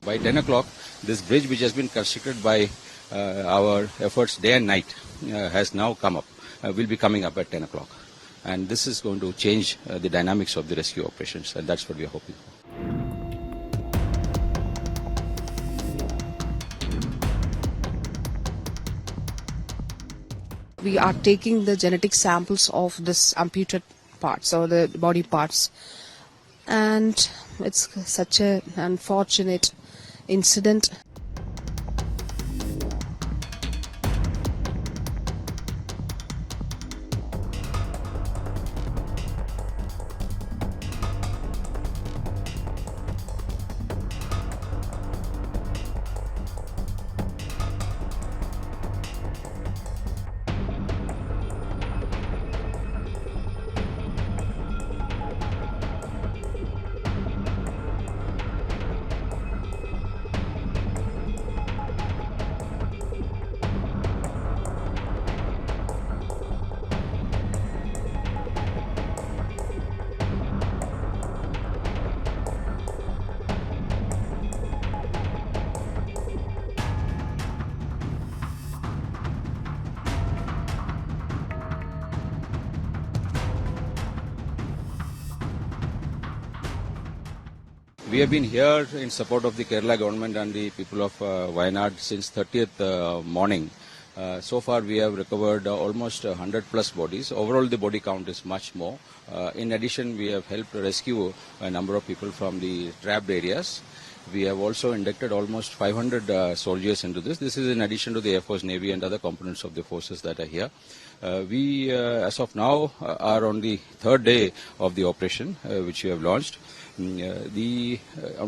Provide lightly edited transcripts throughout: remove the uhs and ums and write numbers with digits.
By 10 o'clock, this bridge, which has been constructed by our efforts day and night, has now come up, will be coming up at 10 o'clock. And this is going to change the dynamics of the rescue operations, and that's what we are hoping for. We are taking the genetic samples of this amputated parts or the body parts, and it's such an unfortunate incident. We have been here in support of the Kerala government and the people of Wayanad since 30th morning. So far we have recovered almost 100 plus bodies. Overall the body count is much more. In addition, we have helped rescue a number of people from the trapped areas. We have also inducted almost 500 soldiers into this. This is in addition to the Air Force, Navy and other components of the forces that are here. We, as of now, are on the third day of the operation, which we have launched.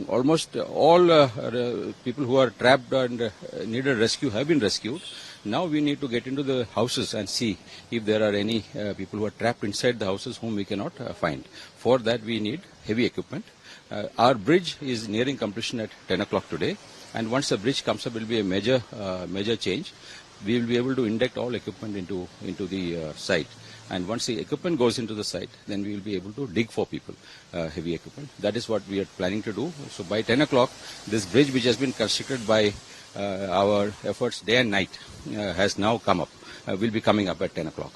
Almost all people who are trapped and needed rescue have been rescued. Now we need to get into the houses and see if there are any people who are trapped inside the houses whom we cannot find. For that we need heavy equipment. Our bridge is nearing completion at 10 o'clock today, and once the bridge comes up, will be a major change. We will be able to induct all equipment into the site. And once the equipment goes into the site, then we will be able to dig for people, heavy equipment. That is what we are planning to do. So by 10 o'clock, this bridge, which has been constructed by our efforts day and night, has now come up, will be coming up at 10 o'clock.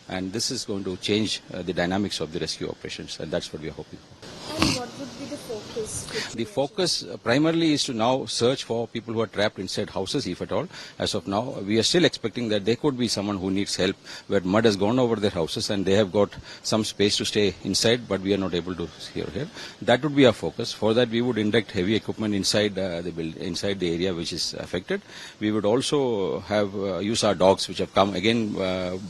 And this is going to change the dynamics of the rescue operations, and that's what we are hoping for. And what would be the focus? The focus primarily is to now search for people who are trapped inside houses, if at all. As of now, we are still expecting that there could be someone who needs help, where mud has gone over their houses and they have got some space to stay inside, but we are not able to hear here. That would be our focus. For that, we would induct heavy equipment inside inside the area which is affected. We would also have use our dogs, which have come again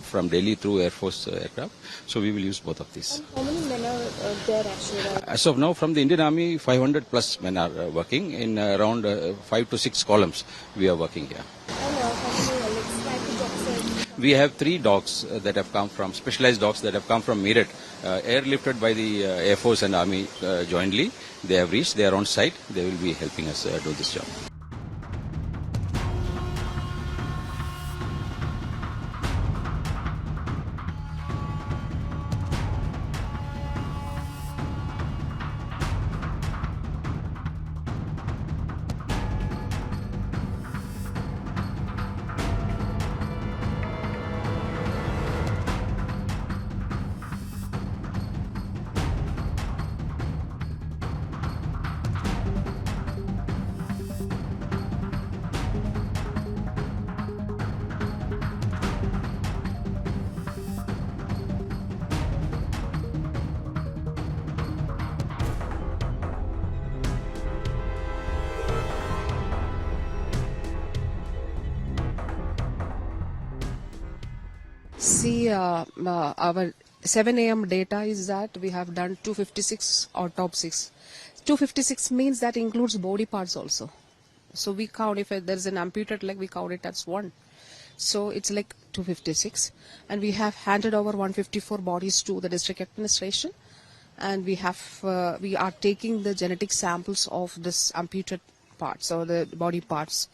from Delhi through Air Force aircraft. So we will use both of these. And how many men are there actually? As of now, from the Indian Army, 500 plus men are working in around 5 to 6 columns. We are working here. And how many type of dogs? We have 3 dogs that have come from, specialized dogs that have come from Meerut, airlifted by the Air Force and Army jointly. They have reached, they are on site, they will be helping us do this job. See, our 7 a.m. data is that we have done 256 autopsies. 256 means that includes body parts also. So we count, if there is an amputated leg, we count it as one. So it's like 256, and we have handed over 154 bodies to the district administration, and we are taking the genetic samples of this amputated parts or the body parts,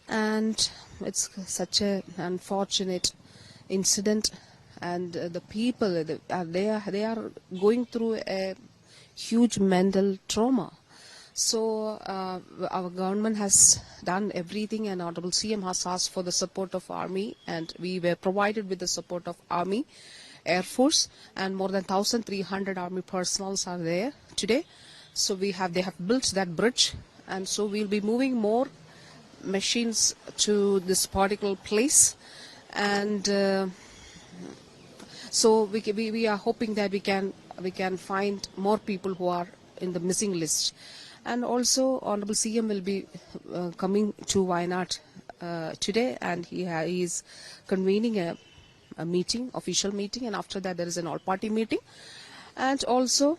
and it's such a unfortunate incident, and the people they are going through a huge mental trauma. So our government has done everything, and Honorable CM has asked for the support of Army, and we were provided with the support of Army, Air Force, and more than 1,300 Army personnels are there today. So they have built that bridge, and so we'll be moving more machines to this particular place, and so we are hoping that we can find more people who are in the missing list. And also Honorable CM will be coming to Wayanad today, and he is convening a meeting, official meeting, and after that there is an all-party meeting. And also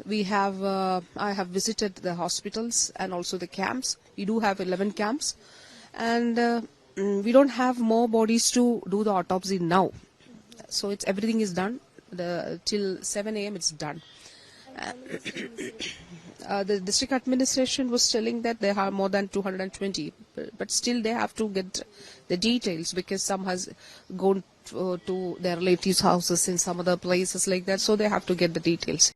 we have I have visited the hospitals and also the camps. We do have 11 camps, and we don't have more bodies to do the autopsy now. So everything is done. Till 7 a.m. it's done. The district administration was telling that there are more than 220, but still they have to get the details, because some has gone to their relatives' houses in some other places like that, so they have to get the details.